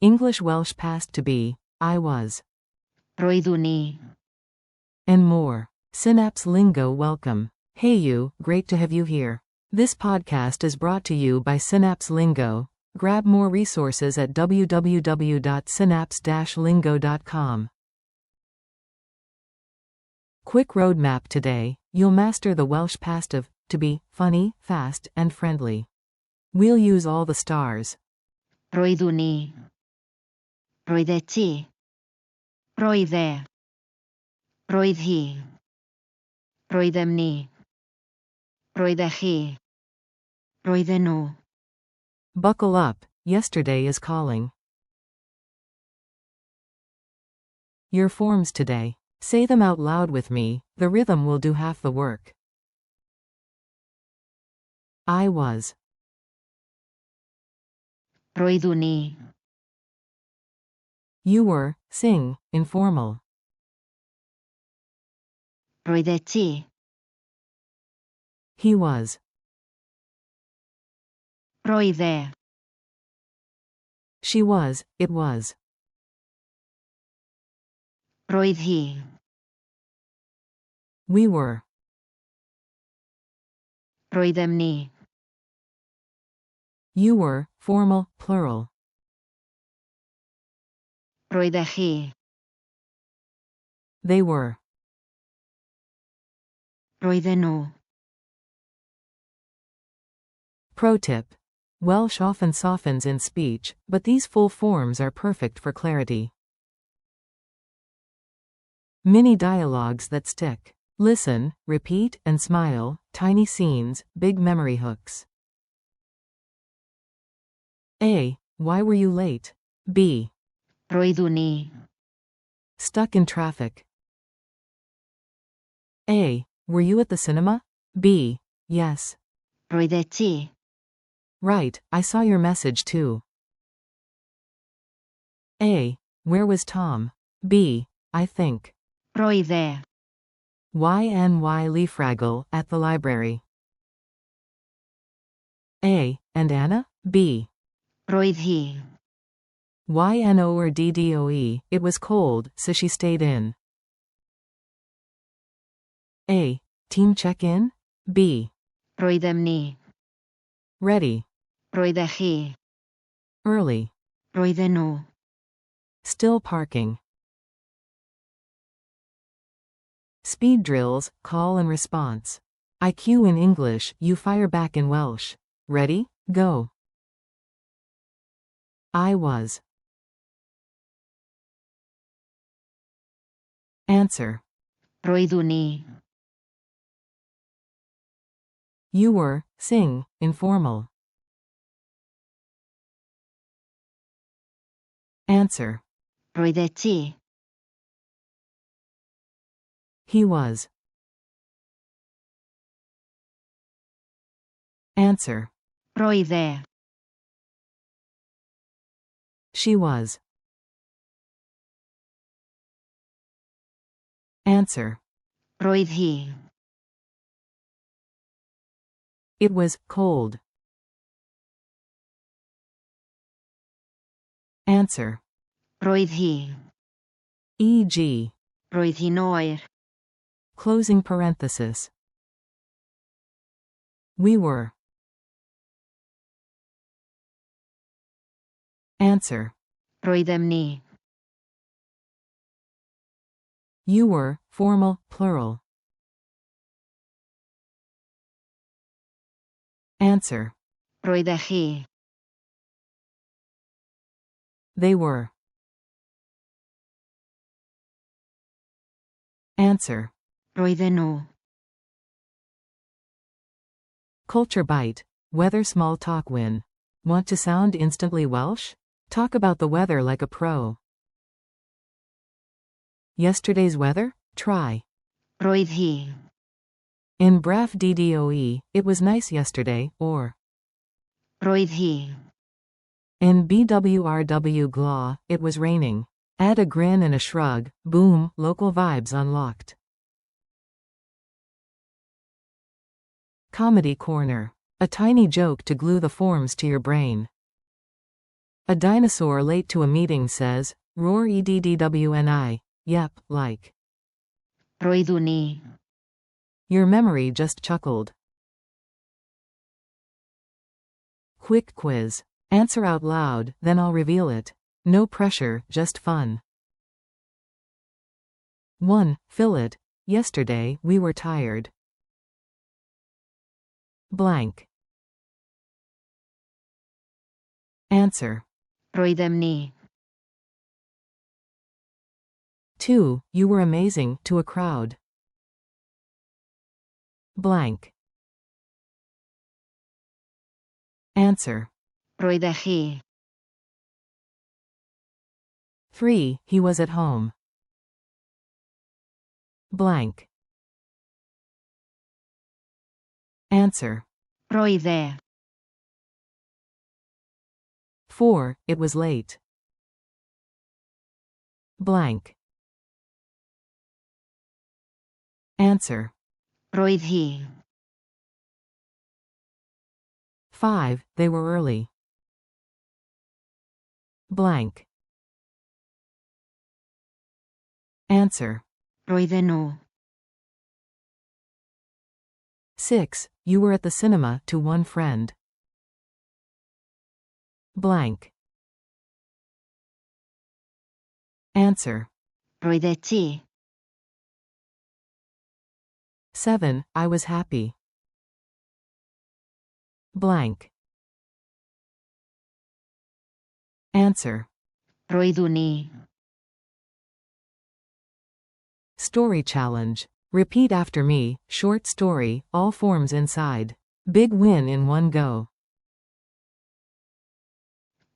English Welsh past to be, I was. Roeddwn i. And more. Synapse Lingo welcome. Hey you, great to have you here. This podcast is brought to you by Synapse Lingo. Grab more resources at www.synapse-lingo.com. Quick roadmap today, you'll master the Welsh past of, to be, funny, fast, and friendly. We'll use all the stars. Roeddwn i. Roeddet ti. Roedd e. Roedd hi. Roeddem ni. Roeddech chi. Roedden nhw. Buckle up, yesterday is calling. Your forms today. Say them out loud with me, the rhythm will do half the work. I was. Roeddwn i. You were, sing, informal. Roeddet ti. He was. Roedd e. She was, it was. Roedd hi. We were. Roeddem ni. You were, formal, plural. Roeddech chi. They were. Roedden nhw. Pro tip. Welsh often softens in speech, but these full forms are perfect for clarity. Mini dialogues that stick. Listen, repeat, and smile, tiny scenes, big memory hooks. A. Why were you late? B. Roeddwn i. Stuck in traffic. A. Were you at the cinema? B. Yes. Roeddet ti. Right, I saw your message too. A. Where was Tom? B. I think. Roedd e. YNY Leafraggle, at the library. A. And Anna? B. Roedd hi. YNO or DDOE, it was cold, so she stayed in. A. Team check-in? B. Roeddem ni. Ready. Roeddech chi. Early. Roedden nhw. Still parking. Speed drills, call and response. I cue in English, you fire back in Welsh. Ready? Go. I was. Answer. Roeddwn i. You were, sing, informal. Answer. Roeddet ti. He was. Answer. Roedd e. She was. Answer. Roedd hi. It was cold. Answer. Roedd hi. E.g. Roedd hi'n oer. Closing parenthesis. We were. Answer. Roeddem ni. You were, formal, plural. Answer. Roeddech chi. They were. Answer. Roedden nhw. Culture Bite. Weather small talk win. Want to sound instantly Welsh? Talk about the weather like a pro. Yesterday's weather? Try. Roedd hi. In Braf DDOE, it was nice yesterday, or. Roedd hi. In BWRW GLAW, it was raining. Add a grin and a shrug, boom, local vibes unlocked. Comedy Corner. A tiny joke to glue the forms to your brain. A dinosaur late to a meeting says, roar eddwni. Yep, like. Roeddwn i. Your memory just chuckled. Quick quiz. Answer out loud, then I'll reveal it. No pressure, just fun. 1. Fill it. Yesterday, we were tired. Blank. Answer. Roeddem ni. 2. You were amazing, to a crowd. Blank. Answer. Roeddech chi. 3. He was at home. Blank. Answer. Roedd e. 4. It was late. Blank. Answer. Roedd hi. 5. They were early. Blank. Answer. Roedden nhw. 6. You were at the cinema, to one friend. Blank. Answer. Roeddet ti. 7. I was happy. Blank. Answer. Roeddwn i. Story challenge. Repeat after me, short story, all forms inside. Big win in one go.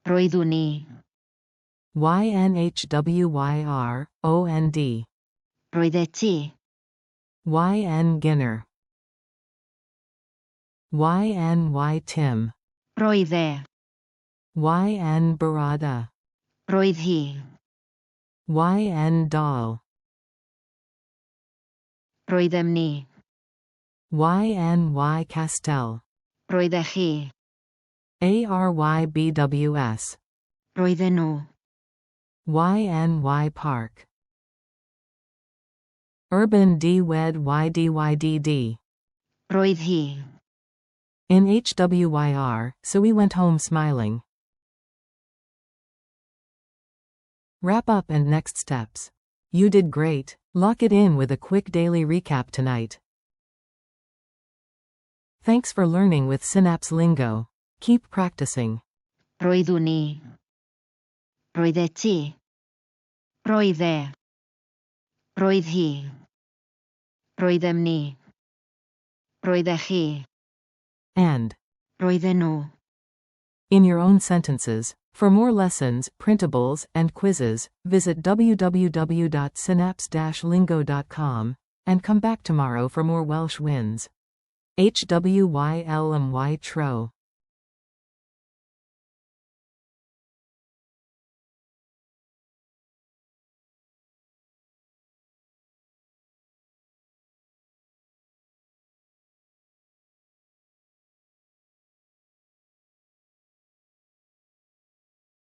Roeddwn i. YNHWYROND. Roeddet ti. YN Ginner. YNY Tim. Roedd e. YN Barada. Roedd hi. YN Doll. Roeddem ni. YNY Castell. Roeddech chi. ARYBWS. Roedden nhw. YNY Park. Urban Dwed YDYDD. Roedd hi. In HWYR, so we went home smiling. Wrap up and next steps. You did great. Lock it in with a quick daily recap tonight. Thanks for learning with Synapse Lingo. Keep practicing. Roeddwn i. Roeddet ti. Roedd e. Roedd hi. Roeddem ni. Roeddech chi. And Roedden nhw. in your own sentences. For more lessons, printables, and quizzes, visit www.synapse-lingo.com and come back tomorrow for more Welsh wins. HWYLMY Tro.